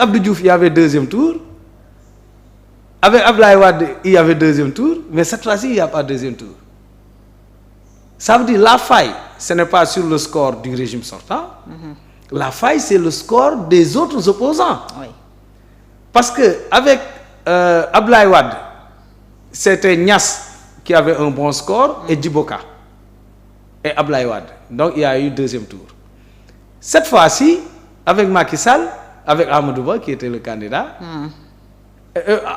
Abdou Diouf il y avait deuxième tour avec Abdoulaye Wade il y avait deuxième tour mais cette fois-ci il y a pas deuxième tour ça veut dire la faille ce n'est pas sur le score du régime sortant la faille c'est le score des autres opposants oui. parce que avec Abdoulaye Wade c'était Niass qui avait un bon score et Djibo Ka et Abdoulaye Wade donc il y a eu deuxième tour cette fois-ci avec Macky Sall avec Amadou Ba qui était le candidat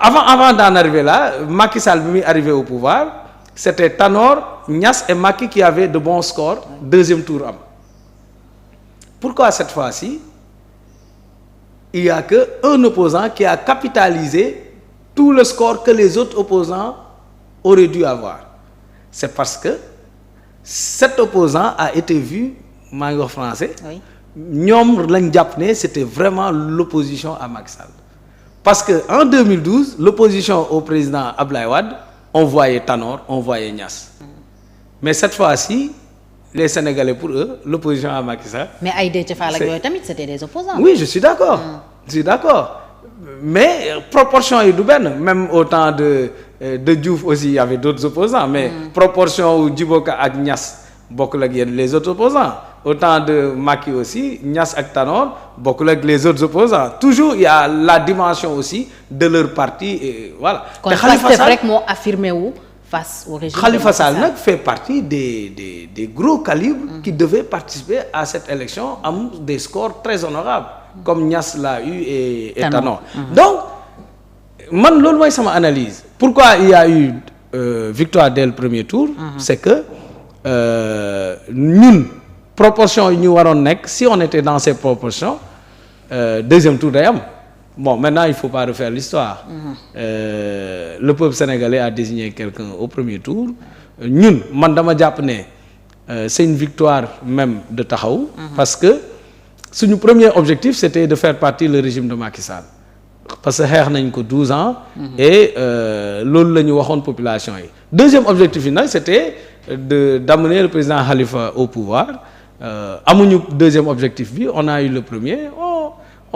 avant d'en arriver là Macky Sall bi muy arrivé au pouvoir c'était Tanor Niass et Macky qui avaient de bons scores deuxième tour am pourquoi cette fois-ci il y a que un opposant qui a capitalisé tout le score que les autres opposants auraient dû avoir c'est parce que cet opposant a été vu maa ngi wax français ñoom lañ jàpp ne c'était vraiment l'opposition à Macky Sall parce que en 2012 l'opposition au président Abdoulaye Wade on voyait Tanor on voyait Niass mais cette fois-ci les Sénégalais pour eux l'opposition à Macky Sall. mais ay Déthié Fall ak yooyu tamit c'était des opposants. oui je suis d'accord. je suis d'accord mais proportion yi du benn même au temps de Diouf aussi il y avait d'autres opposants mais proportion wu Djibo Ka ak Niass bokkul ak yéen les autres opposants au temps de Macky aussi Niass ak Tanor bokkul ak les autres opposants toujours il y a la dimension aussi de leur parti et voilà. kon Pastef rek moo affirmé wu face au régime. Khalifa Sall nag fait partie des gros calibres qui devaient participer à cette élection am des scores très honorables comme Niass l'a eu et Tanor. Donc man loolu mooy sama analyse pourquoi il y a eu victoire dès le premier tour c'est que ñun proportion yi ñu waroon nekk si on était dans ces proportions deuxième tour day am bon maintenant il faut pas refaire l'histoire le peuple sénégalais a désigné quelqu'un au premier tour ñun man dama jàpp ne c'est une victoire même de Taxawu parce que suñu premier objectif c'était de faire partie le régime de Macky Sall parce que xeex nañ ko 12 ans et loolu la ñu waxoon population yi deuxième objectif yi nag c'était d'amener le président Khalifa au pouvoir amuñu deuxième objectif bi on a eu le premier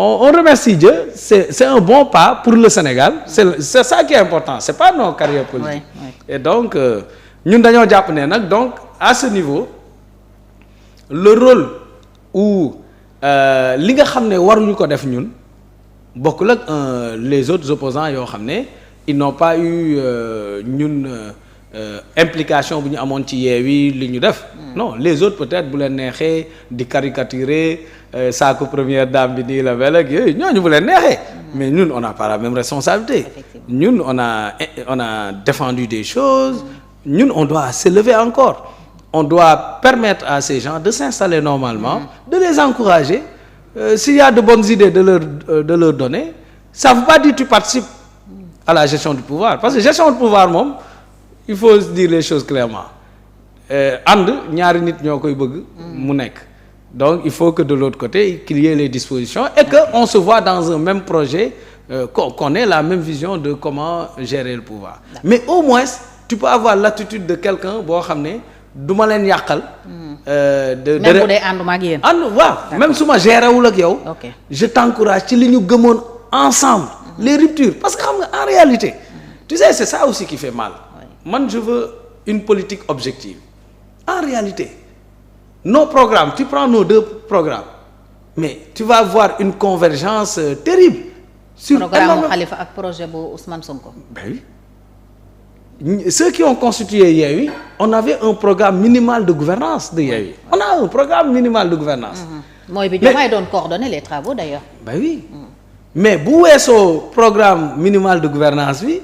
on remercie Dieu c'est un bon pas pour le Sénégal c'est ça qui est important c'est pas nos carrières politiques et donc ñun dañoo jàpp ne nag donc à ce niveau le rôle où li nga xam ne waruñu ko def ñun bokkul ak les autres opposants yoo xam ne ils n'ont pas eu ñun implication bu ñu amoon ci Yewwi li ñu def non les autres peut-être bu leen neexee di caricaturer saako première dame bi nii la mel ak yooyu ñooñu bu leen neexee mais ñun on n'a pas la même responsabilité ñun on a défendu des choses ñun on doit s'élever encore on doit permettre à ces gens de s'installer normalement de les encourager s'il y a de bonnes idées de leur donner ça veut pas dire tu participes à la gestion du pouvoir parce que gestion du pouvoir moom il faut dire les choses clairement ànd ñaari nit ñoo koy bëgg mu nekk donc il faut que de l'autre côté qu'il y ait les dispositions et que on se voit dans un même projet qu'on ait la même vision de comment gérer le pouvoir mais au moins tu peux avoir l'attitude de quelqu'un boo xam ne du ma leen yàqal même bu dee ànduma ak yéen ànd waaw même su ma géré wul ak yow je t'encourage ci li ñu gëmoon ensemble les ruptures parce que xam nga en réalité tu sais c'est ça aussi qui fait mal man je veux une politique objective en réalité nos programmes tu prends nos deux programmes mais tu vas avoir une convergence terrible sur programme Khalifa ak projet bu Ousmane Sonko ben oui ceux qui ont constitué Yewwi on avait un programme minimal de gouvernance de Yewwi on a un programme minimal de gouvernance mooy bi Diomaye doon coordonner les travaux d'ailleurs ben oui mais bu weesoo programme minimal de gouvernance bi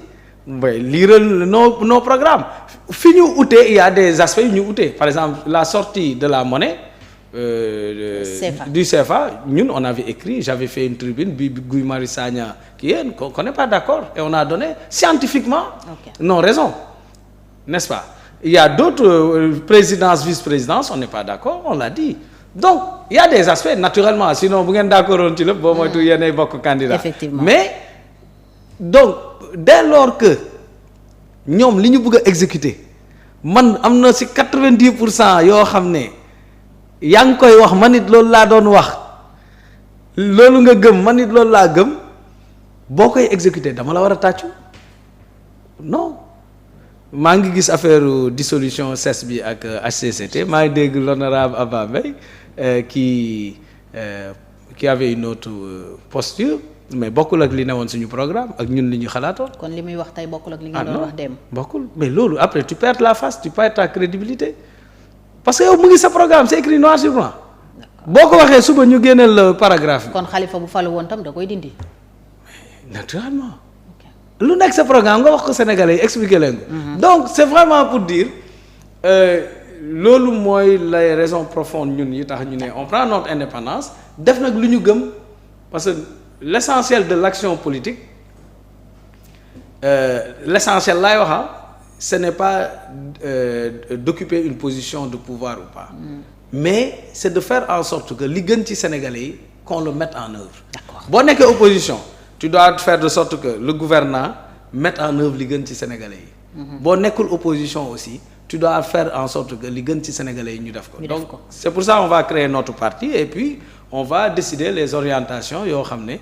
bay liiral nos programmes fi ñu utee il y a des aspects yu ñu utee par exemple la sortie de la monnaie du CFA ñun on avait écrit j'avais fait une tribune bi Guy Marius Sagna qui est qu'on n'est pas d'accord et on a donné scientifiquement nos raisons n'est-ce pas il y a d'autres présidences vice-présidences on n'est pas d'accord on l'a dit donc il y a des aspects naturellement sinon bu ngeen d'accord woon ci lépp boo moytu yéenay bokk candidat mais donc dès lors que ñoom li ñu bëgg a exécuter man am na ci 90% yoo xam ne yaa ngi koy wax man it loolu laa doon wax loolu nga gëm man it loolu laa gëm boo koy exécuter dama la war a tàccu non maa ngi gis affaire dissolution CES bi ak HCCT maa ngi dégg l'honorable Abba Mbaye qui avait une autre posture mais bokkul ak li newoon suñu programme ak ñun li ñu xalaatoon. kon li muy wax tey bokkul ak li nga doon wax dem. bokkul mais loolu après tu perds la face tu perds ta crédibilité parce que yow mu ngi sa programme c'est écrit noir sur blanc. boo ko waxee suba ñu génneel la paragraphe bi. kon Khalifa bu falu woon tam da koy dindi. naturellement. lu nekk sa programme nga wax ko Sénégalais yi expliquer leen ko. donc c'est vraiment pour dire loolu mooy les raisons profondes ñun yi tax ñu ne on prend notre indépendance def nag lu ñu gëm parce que l'essentiel de l'action politique l'essentiel laay wax ce n'est pas d'occuper une position de pouvoir ou pas. mais c'est de faire en sorte que li gën ci Sénégalais yi qu'on le mette en œuvre. D'accord. Boo nekkee opposition tu dois faire de sorte que le gouvernant mette en œuvre li gën ci Sénégalais yi. boo nekkul opposition aussi tu dois faire en sorte que li gën ci Sénégalais yi ñu def ko. donc c'est pour ça on va créer notre parti et puis on va décider les orientations yoo xam ne